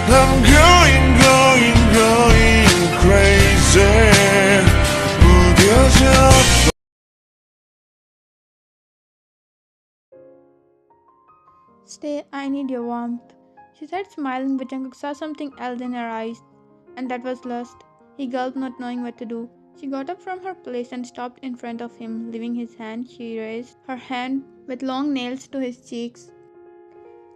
I'm going crazy. 무뎌져. Stay, I need your warmth. She said, smiling, but Jungkook saw something else in her eyes, and that was lust. He gulped, not knowing what to do. She got up from her place and stopped in front of him. Leaving his hand, she raised her hand with long nails to his cheeks.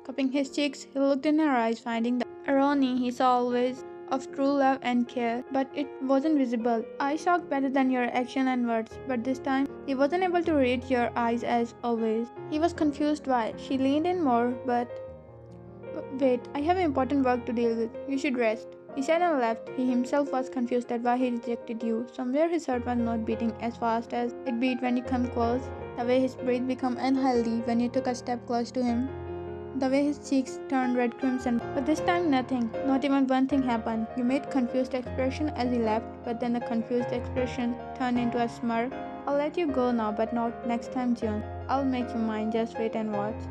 Cupping his cheeks, he looked in her eyes, finding the irony he saw always of true love and care, but it wasn't visible. I talk better than your action and words, but this time he wasn't able to read your eyes as always. He was confused why. She leaned in more, but wait, I have important work to deal with. You should rest. He said and left. He himself was confused at why he rejected you. Somewhere his heart was not beating as fast as it beat when you come close. The way his breath became unhealthy when you took a step close to him. The way his cheeks turned red crimson, but this time nothing, not even one thing happened. You made confused expression as he left, but then the confused expression turned into a smirk. I'll let you go now, but not next time, June. I'll make you mine, just wait and watch.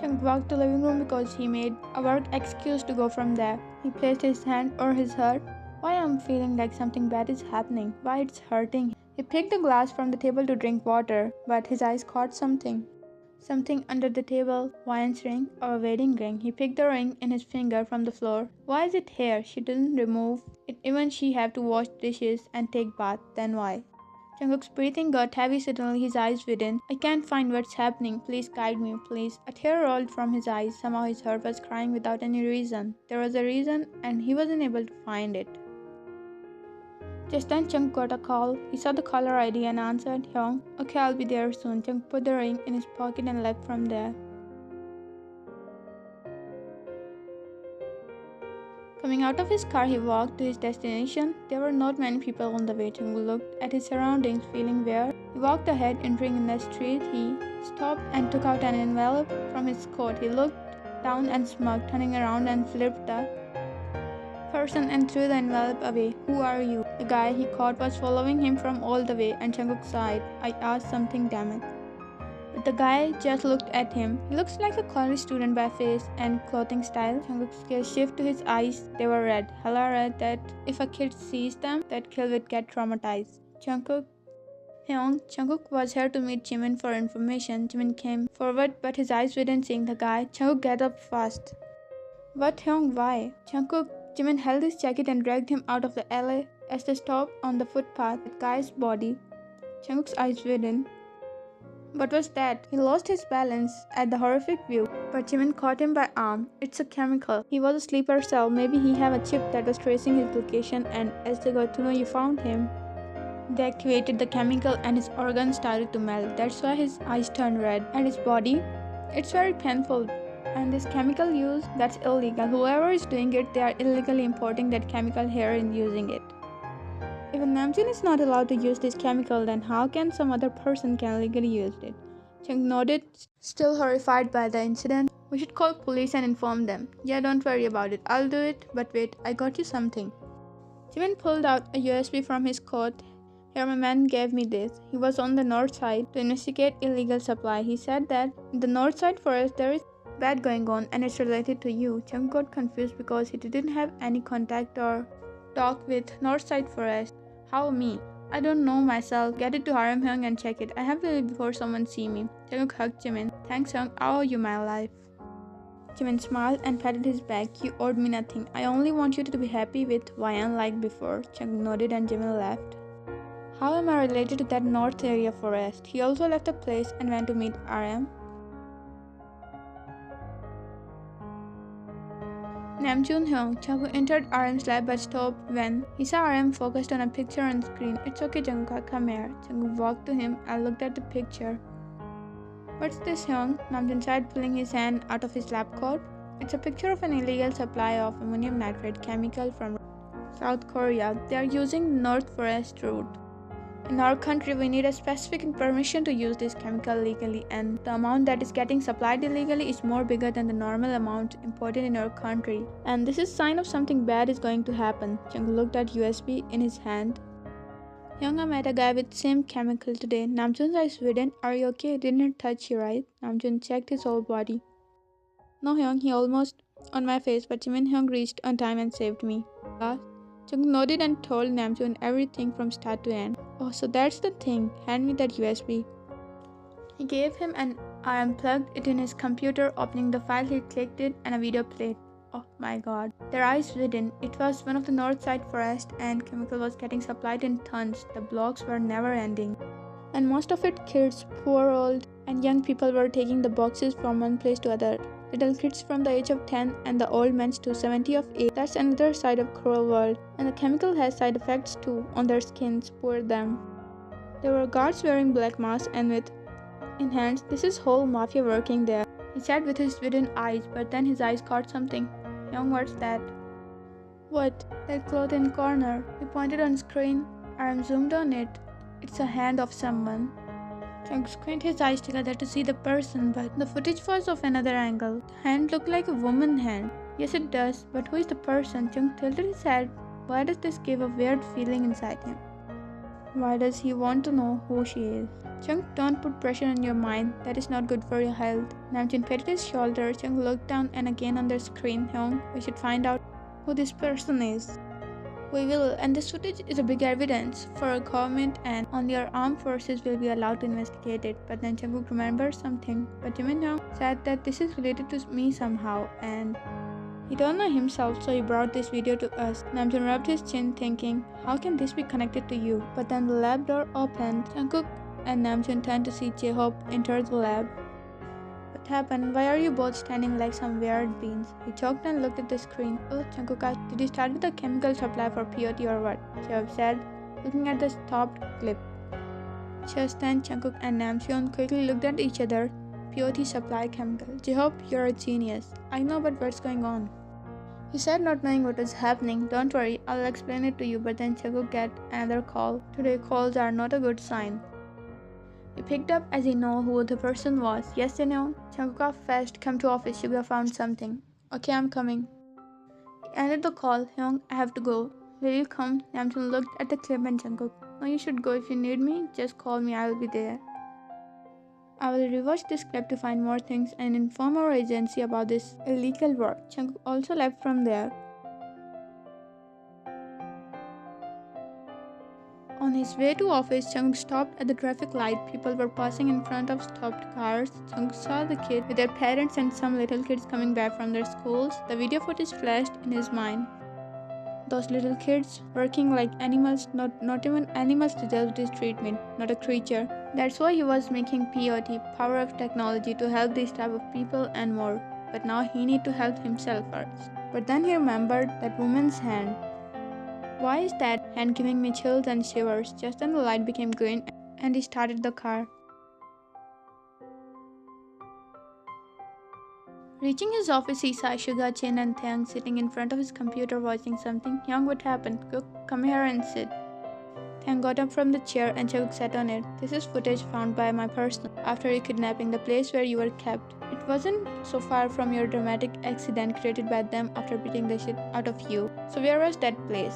Chung walked to the living room because he made a work excuse to go from there. He placed his hand over his heart. Why I'm feeling like something bad is happening? Why it's hurting? He picked a glass from the table to drink water, but his eyes caught something. Something under the table, Wyan's ring or a wedding ring. He picked the ring in his finger from the floor. Why is it here? She didn't remove it even she have to wash dishes and take bath. Then why? Jungkook's breathing got heavy suddenly, his eyes widened. I can't find what's happening. Please guide me, please. A tear rolled from his eyes. Somehow his heart was crying without any reason. There was a reason and he wasn't able to find it. Just then Jungkook got a call. He saw the caller ID and answered, Hyung. Okay, I'll be there soon. Jungkook put the ring in his pocket and left from there. Coming out of his car, he walked to his destination. There were not many people on the way. Jungkook looked at his surroundings, feeling weird. He walked ahead, entering in the street. He stopped and took out an envelope from his coat. He looked down and smirked, turning around and flipped the person and threw the envelope away. Who are you? The guy he caught was following him from all the way, and Jungkook sighed. I asked something, damn it. But the guy just looked at him. He looks like a college student by face and clothing style. Jungkook's gaze shifted to his eyes. They were red, hella red, that if a kid sees them, that kid would get traumatized. Jungkook. Hyung, Jungkook was here to meet Jimin for information. Jimin came forward, but his eyes widened seeing the guy. Jungkook got up fast. What, Hyung, why? Jungkook. Jimin held his jacket and dragged him out of the alley. As they stopped on the footpath, the guy's body. Jungkook's eyes widened. What was that? He lost his balance at the horrific view, but Jimin caught him by arm. It's a chemical. He was a sleeper cell. Maybe he had a chip that was tracing his location, and as they got to know you found him, they activated the chemical and his organs started to melt. That's why his eyes turned red. And his body? It's very painful. And this chemical use, that's illegal. Whoever is doing it, they are illegally importing that chemical here and using it. If Namjoon is not allowed to use this chemical, then how can some other person can legally use it? Chung nodded, still horrified by the incident. We should call police and inform them. Yeah, don't worry about it. I'll do it. But wait, I got you something. Jimin pulled out a USB from his coat. Here my man gave me this. He was on the north side to investigate illegal supply. He said that in the north side forest there is bad going on and it's related to you. Chung got confused because he didn't have any contact or talk with Northside Forest. How me? I don't know myself. Get it to Harem Hyung and check it. I have to leave before someone see me. Jungkook hugged Jimin. Thanks Hyung, I owe you my life. Jimin smiled and patted his back. You owed me nothing. I only want you to be happy with Wyan like before. Jungkook nodded and Jimin left. How am I related to that north area forest? He also left the place and went to meet RM. Namjoon Hyung. Jungkook entered RM's lab but stopped when he saw RM focused on a picture on screen. It's okay Jungkook, come here. Jungkook walked to him and looked at the picture. What's this Hyung? Namjoon said, pulling his hand out of his lab coat. It's a picture of an illegal supply of ammonium nitrate chemical from South Korea. They are using North Forest route. In our country, we need a specific permission to use this chemical legally, and the amount that is getting supplied illegally is more bigger than the normal amount imported in our country. And this is sign of something bad is going to happen. Jungkook looked at USB in his hand. Hyung, I met a guy with same chemical today. Namjoon's eyes widened. Are you okay? Didn't it touch you, right? Namjoon checked his whole body. No, Hyung, he almost on my face, but Jimin Hyung reached on time and saved me. Last, Jungkook nodded and told Namjoon everything from start to end. Oh, so that's the thing. Hand me that USB. He gave him and I unplugged it in his computer, opening the file. He clicked it and a video played. Oh my god. Their eyes widen. It was one of the north side forest and chemical was getting supplied in tons. The blocks were never ending. And most of it kids, poor old and young people were taking the boxes from one place to other. Little kids from the age of 10 and the old men to 70 of age. That's another side of cruel world. And the chemical has side effects too on their skins, poor them. There were guards wearing black masks and with in hands, this is whole mafia working there. He said with his wooden eyes, but then his eyes caught something. Young, what's that? What? That cloth in corner. He pointed on screen. I am zoomed on it. It's a hand of someone. Jungkook squinted his eyes together to see the person, but the footage was of another angle. The hand looked like a woman's hand. Yes, it does, but who is the person? Jungkook tilted his head. Why does this give a weird feeling inside him? Why does he want to know who she is? Jung, don't put pressure on your mind. That is not good for your health. Namjoon patted his shoulder. Jung looked down and again on the screen. Hyung, we should find out who this person is. We will, and this footage is a big evidence for a government and only our armed forces will be allowed to investigate it. But then Jungkook remembered something. But Jimin Hyung said that this is related to me somehow and he don't know himself, so he brought this video to us. Namjoon rubbed his chin thinking, how can this be connected to you? But then the lab door opened. Jungkook and Namjoon turned to see J-Hope enter the lab. What happened? Why are you both standing like some weird beings? He choked and looked at the screen. Oh, Jungkook, did you start with a chemical supply for POT or what? J-Hope said, looking at the stopped clip. Just then, Jungkook and Namjoon quickly looked at each other. POT supply chemical. J-Hope, you're a genius. I know, but what's going on? He said, not knowing what was happening. Don't worry, I'll explain it to you. But then Jungkook got another call. Today calls are not a good sign. He picked up as he knew who the person was. Yes, you know. Jungkook fast, come to office. You have found something. Okay, I'm coming. He ended the call. Hyung, I have to go. Will you come? Namjoon looked at the clip and Jungkook. No, you should go. If you need me, just call me. I will be there. I will rewatch this clip to find more things and inform our agency about this illegal work. Jungkook also left from there. On his way to office, Jungkook stopped at the traffic light. People were passing in front of stopped cars. Jungkook saw the kids with their parents and some little kids coming back from their schools. The video footage flashed in his mind. Those little kids working like animals, not even animals deserve this treatment, not a creature. That's why he was making POT, power of technology, to help these type of people and more. But now he need to help himself first. But then he remembered that woman's hand. Why is that hand giving me chills and shivers? Just then the light became green and he started the car. Reaching his office, he saw Suga, Chin and Taeyang sitting in front of his computer watching something. Young, what happened? Cook, come here and sit. Taeyang got up from the chair and Jungkook sat on it. This is footage found by my person after your kidnapping, the place where you were kept. It wasn't so far from your dramatic accident created by them after beating the shit out of you. So where was that place?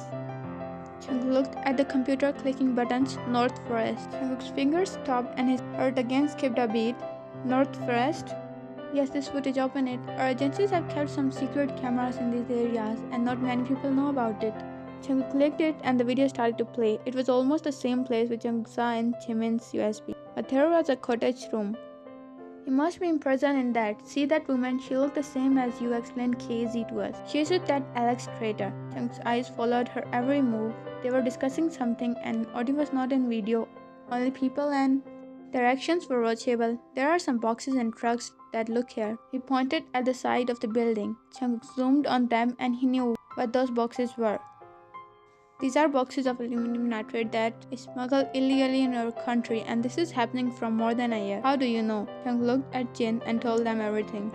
Jungkook looked at the computer, clicking buttons. North Forest. Jungkook's fingers stopped and his heart again skipped a beat. North Forest? Yes, this footage, open it. Our agencies have kept some secret cameras in these areas and not many people know about it. Jungkook clicked it and the video started to play. It was almost the same place which Jungkook saw in Jimin's USB. But there was a cottage room. You must be imprisoned in that. See that woman? She looked the same as you, explained KZ to us. She is with that Alex traitor. Jungkook's eyes followed her every move. They were discussing something and audio was not in video. Only people and their actions were watchable. There are some boxes and trucks that look here. He pointed at the side of the building. Jungkook zoomed on them and he knew what those boxes were. These are boxes of aluminum nitrate that is smuggled illegally in our country, and this is happening for more than a year. How do you know? Jungkook looked at Jin and told them everything.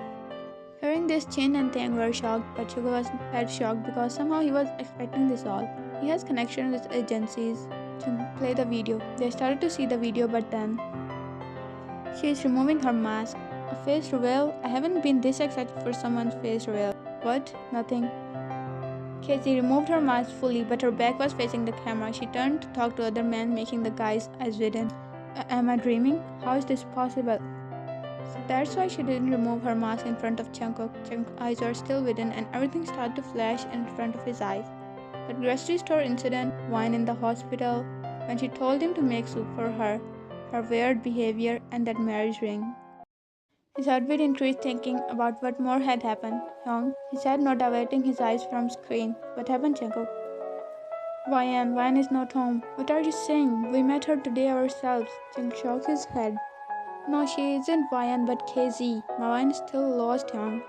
Hearing this, Jin and Taeyang were shocked, but Suga was that shocked because somehow he was expecting this all. He has connection with agencies to play the video. They started to see the video, but then she is removing her mask. A face reveal? I haven't been this excited for someone's face reveal. What? Nothing. Casey removed her mask fully, but her back was facing the camera. She turned to talk to other men, making the guy's eyes widen. Am I dreaming? How is this possible? So that's why she didn't remove her mask in front of Jungkook. Jungkook's eyes are still within and everything started to flash in front of his eyes. That grocery store incident, wine in the hospital, when she told him to make soup for her weird behavior, and that marriage ring. His heartbeat increased thinking about what more had happened. Young, he said, not averting his eyes from screen. What happened, Jungkook? Ryan, Ryan is not home. What are you saying? We met her today ourselves. Jungkook shook his head. No, she isn't Ryan but KZ. Ryan is still lost, Young.